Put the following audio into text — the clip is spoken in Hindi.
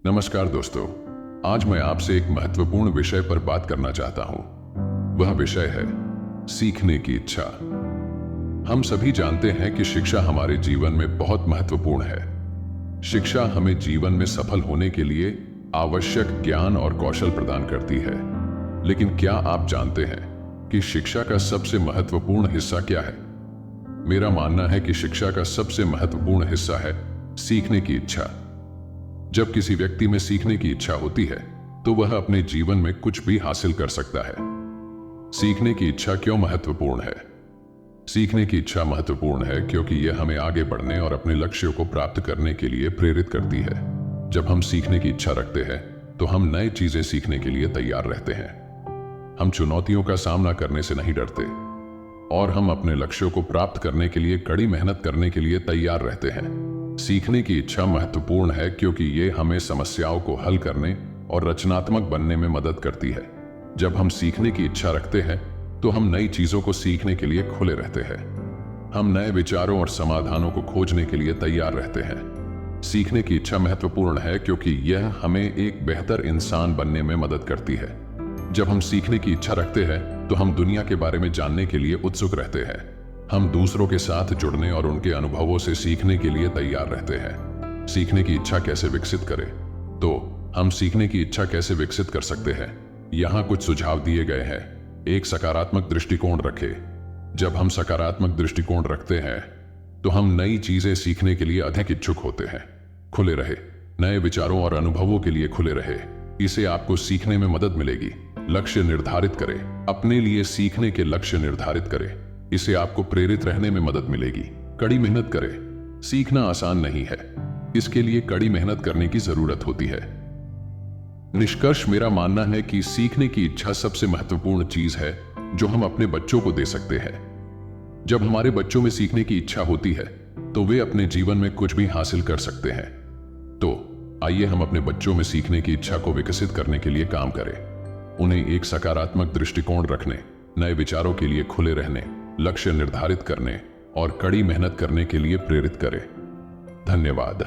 नमस्कार दोस्तों, आज मैं आपसे एक महत्वपूर्ण विषय पर बात करना चाहता हूं। वह विषय है सीखने की इच्छा। हम सभी जानते हैं कि शिक्षा हमारे जीवन में बहुत महत्वपूर्ण है। शिक्षा हमें जीवन में सफल होने के लिए आवश्यक ज्ञान और कौशल प्रदान करती है। लेकिन क्या आप जानते हैं कि शिक्षा का सबसे महत्वपूर्ण हिस्सा क्या है? मेरा मानना है कि शिक्षा का सबसे महत्वपूर्ण हिस्सा है सीखने की इच्छा। जब किसी व्यक्ति में सीखने की इच्छा होती है तो वह अपने जीवन में कुछ भी हासिल कर सकता है। सीखने की इच्छा क्यों महत्वपूर्ण है? सीखने की इच्छा महत्वपूर्ण है क्योंकि यह हमें आगे बढ़ने और अपने लक्ष्यों को प्राप्त करने के लिए प्रेरित करती है। जब हम सीखने की इच्छा रखते हैं तो हम नए चीजें सीखने के लिए तैयार रहते हैं। हम चुनौतियों का सामना करने से नहीं डरते और हम अपने लक्ष्यों को प्राप्त करने के लिए कड़ी मेहनत करने के लिए तैयार रहते हैं। सीखने की इच्छा महत्वपूर्ण है क्योंकि यह हमें समस्याओं को हल करने और रचनात्मक बनने में मदद करती है। जब हम सीखने की इच्छा रखते हैं तो हम नई चीजों को सीखने के लिए खुले रहते हैं। हम नए विचारों और समाधानों को खोजने के लिए तैयार रहते हैं। सीखने की इच्छा महत्वपूर्ण है क्योंकि यह हमें एक बेहतर इंसान बनने में मदद करती है। जब हम सीखने की इच्छा रखते हैं तो हम दुनिया के बारे में जानने के लिए उत्सुक रहते हैं। हम दूसरों के साथ जुड़ने और उनके अनुभवों से सीखने के लिए तैयार रहते हैं। सीखने की इच्छा कैसे विकसित करें? तो हम सीखने की इच्छा कैसे विकसित कर सकते हैं? यहाँ कुछ सुझाव दिए गए हैं। एक सकारात्मक दृष्टिकोण रखें। जब हम सकारात्मक दृष्टिकोण रखते हैं तो हम नई चीजें सीखने के लिए अधिक इच्छुक होते हैं। खुले रहे, नए विचारों और अनुभवों के लिए खुले रहे। इसे आपको सीखने में मदद मिलेगी। लक्ष्य निर्धारित करें। अपने लिए सीखने के लक्ष्य निर्धारित करें। इसे आपको प्रेरित रहने में मदद मिलेगी। कड़ी मेहनत करें। सीखना आसान नहीं है, इसके लिए कड़ी मेहनत करने की जरूरत होती है। निष्कर्ष, मेरा मानना है कि सीखने की इच्छा सबसे महत्वपूर्ण चीज है जो हम अपने बच्चों को दे सकते हैं। जब हमारे बच्चों में सीखने की इच्छा होती है तो वे अपने जीवन में कुछ भी हासिल कर सकते हैं। तो आइए हम अपने बच्चों में सीखने की इच्छा को विकसित करने के लिए काम करें। उन्हें एक सकारात्मक दृष्टिकोण रखने, नए विचारों के लिए खुले रहने, लक्ष्य निर्धारित करने और कड़ी मेहनत करने के लिए प्रेरित करें। धन्यवाद।